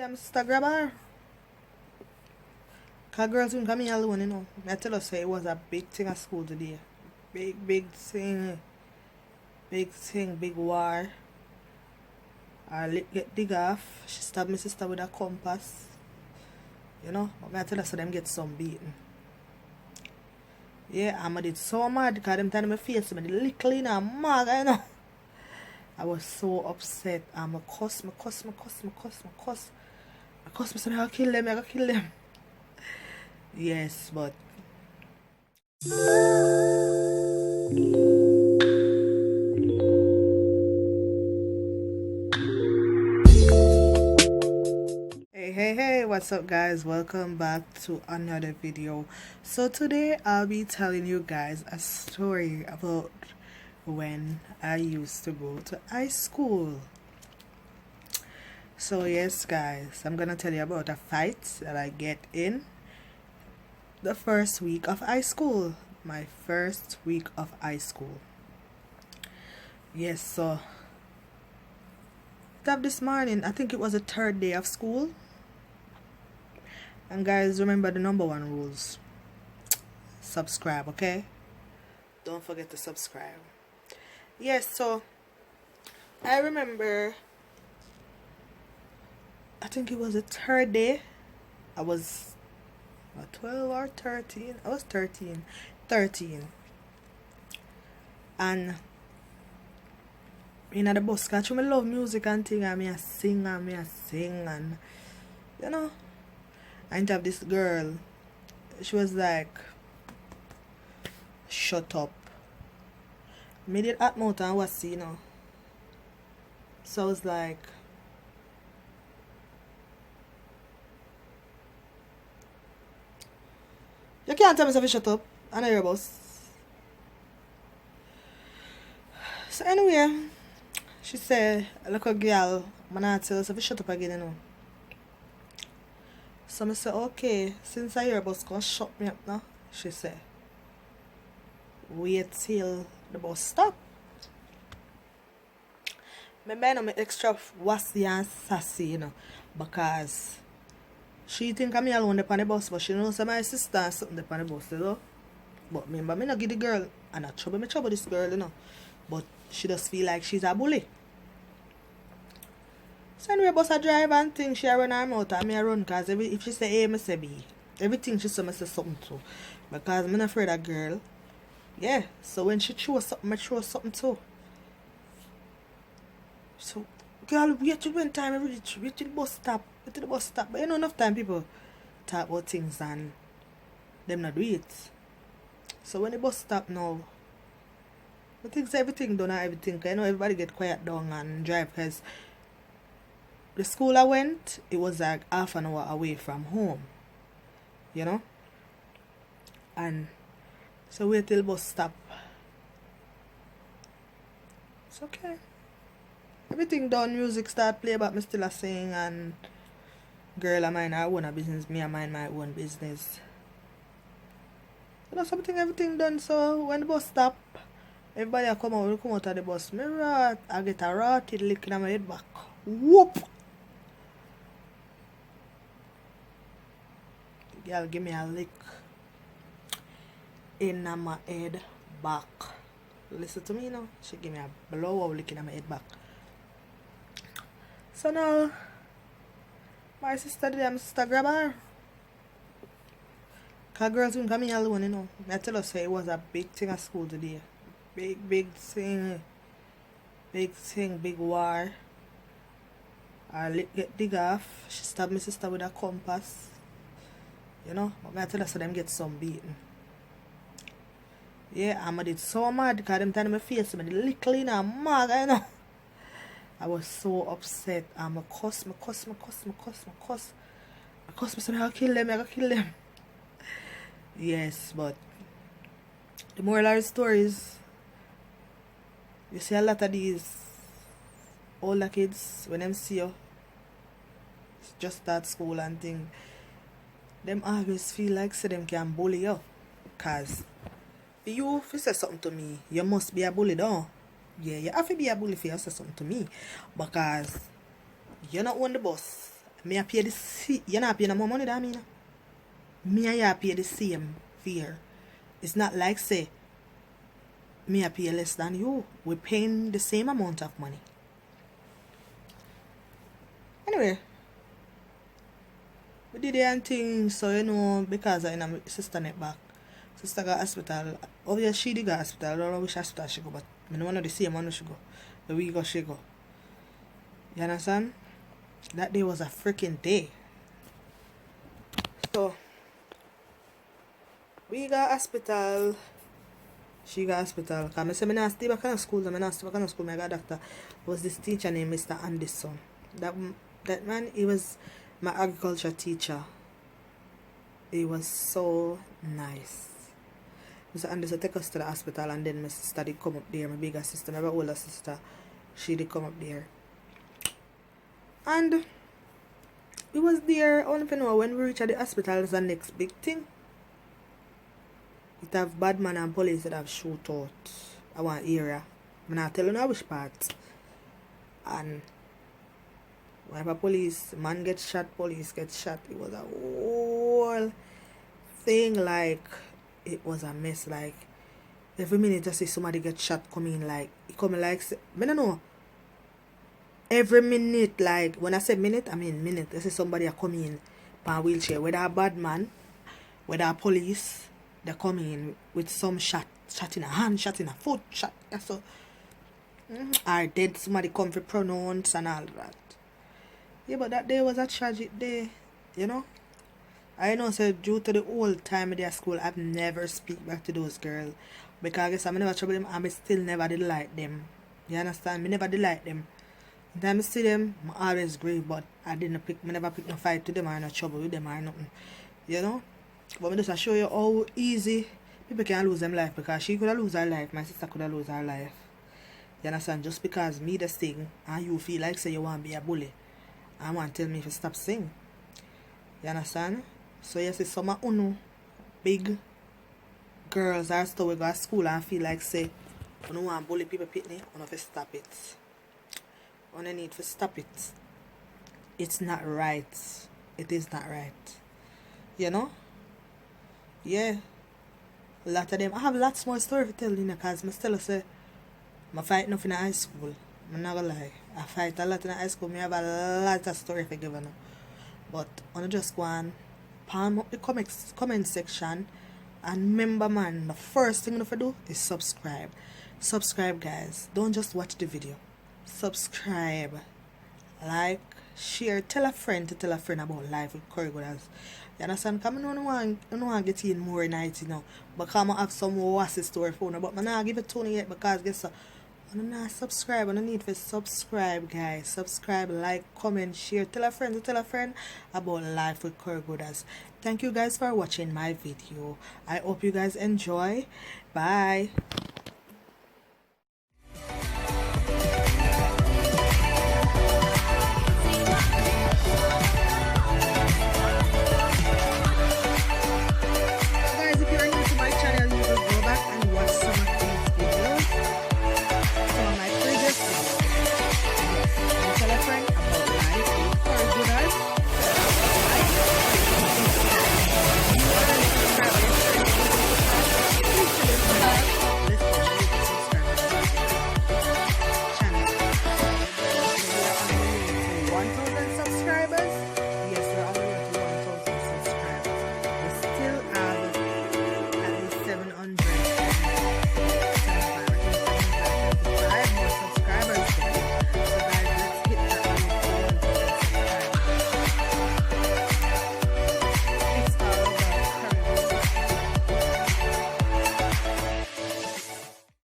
I'm sister grab her. Cause girls wouldn't come here alone, you know. I tell us say it was a big thing at school today. Big thing. Big thing, big war. Our lip get dig off. She stabbed my sister with a compass. You know? But I tell her so them get some beaten. Yeah, I'm did so mad because them time my face, me little in a mag, you know. I was so upset. I'm a cuss. I said, I gotta kill them. Yes, but hey, what's up guys? Welcome back to another video. So today I'll be telling you guys a story about when I used to go to high school. So yes guys, I'm gonna tell you about a fight that I get in the first week of high school. My first week of high school. Yes, so this morning, I think it was the third day of school. And guys, remember the number one rules. Subscribe, okay? Don't forget to subscribe. Yes, so I remember, I think it was the third day. I was 12 or 13. I was 13. And in the bus, catch me love music and thing, and I sing and you know, I have this girl. She was like, shut up. Made it at mouth and was, you know. So I was like, you can't tell me to shut up. I know your boss. So anyway, she said, look a girl, man, I tell her to shut up again, you know. So I said, okay, since I hear your boss gonna shut me up now, she said, wait till the bus stop. Maybe I know me extra wassy and sassy, you know, because she think I'm me alone on the bus, but she knows my sister and something on the bus, you know. But remember, me not give the girl, and I trouble this girl, you know. But she just feel like she's a bully. So anyway, bus a drive and thing, she run her mouth and me a run, because if she say A, me say B. Everything she say, me say something too. Because I'm not afraid of girl. Yeah, so when she throw something, I throw something too. So, girl, wait till when time I reach, wait till the bus stop. But you know, enough time people talk about things and them not do it. So when the bus stop now, I think everything done and everything. I know everybody get quiet down and drive, because the school I went, it was like half an hour away from home. You know? And so wait till the bus stop. It's okay. Everything done, music start play, but me still a sing, and girl I mind her own business, me I mind my own business. You know something, everything done, so when the bus stop, everybody a come out of the bus. I get a rotted lick in my head back. Whoop! Girl give me a lick in my head back. Listen to me now. She give me a blowout lick in my head back. So now, my sister did, I'm sister grab her. Cause girls wouldn't come here alone, you know. I tell us say it was a big thing at school today. Big thing. Big war. Our lip get dig off. She stabbed my sister with a compass. You know, but I tell her so them get some beaten. Yeah, I'm did so mad because them time my face, me little in a mag, you know. I was so upset. I'm a cuss. I said, I gotta kill them. Yes, but the moral of the story is, you see a lot of these older kids, when them see you just start school and thing, them always feel like say them can bully you. Cause if you say something to me, you must be a bully, though. Yeah, you have to be a bully if you say something to me. Because you not own the bus. Me I pay the you not pay no more money than me. Me and you pay the same fare. It's not like say me I pay less than you. We're paying the same amount of money. Anyway, we did the thing, so you know, because I know my sister net back. Sister got hospital. Obviously she did go hospital. I don't know which hospital she go, but I don't know the same one she go. The week she go. You understand? That day was a freaking day. So we got hospital. She got hospital. Because I said I stay back in school. I not stay back in school. I got a doctor. Was this teacher named Mr. Anderson. That man, he was my agriculture teacher. He was so nice. Mr. Anderson take us to the hospital, and then my sister did come up there. My bigger sister, my older sister, she did come up there. And we was there, only to know when we reach at the hospital is the next big thing. It have bad man and police that have shoot out our area. I'm not telling you which part. And whenever police, man gets shot, police get shot. It was a whole thing, like, it was a mess. Like, every minute I see somebody get shot coming, like, it coming like, I don't know. Every minute, like, when I say minute, I mean minute. I see somebody are coming in by a wheelchair. Whether a bad man, whether a police, they come in with some shot in a hand, shot in a foot, shot. So, or dead, somebody come for pronouns and all that. Yeah, but that day was a tragic day, you know. I know, so due to the whole time of their school, I've never speak back to those girls. Because I guess I never trouble them, and I still never did like them. You understand? Me never did like them. Then I see them, I always grieve, but I never pick no fight to them or no trouble with them or nothing. You know? But I just show you how easy people can lose them life, because she could have lose her life, my sister could have lose her life. You understand? Just because me the sing and you feel like say you want to be a bully, I want to tell me to stop sing. You understand? So you see some of big girls are still we go to school and feel like say you don't want to bully people pitney, you have to stop it. You need to stop it. It's not right. It is not right. You know? Yeah. A lot of them. I have lots more story to tell you, because I still say I fight enough in high school. I'm not gonna lie. I fight a lot in high school. I have a lot of story to give you. But I just go and palm up the comment section. And remember, man, the first thing you have to do is subscribe. Subscribe, guys. Don't just watch the video. Subscribe, like, share, tell a friend to tell a friend about Life with Corey Goodaz. You understand? Because I don't want to get in more nights, you know. Because I have some more wassy story for you. But I not give it to you yet, because guess what? I don't know, subscribe. I don't need to subscribe, guys. Subscribe, like, comment, share, tell a friend to tell a friend about Life with Corey Goodaz. Thank you guys for watching my video. I hope you guys enjoy. Bye.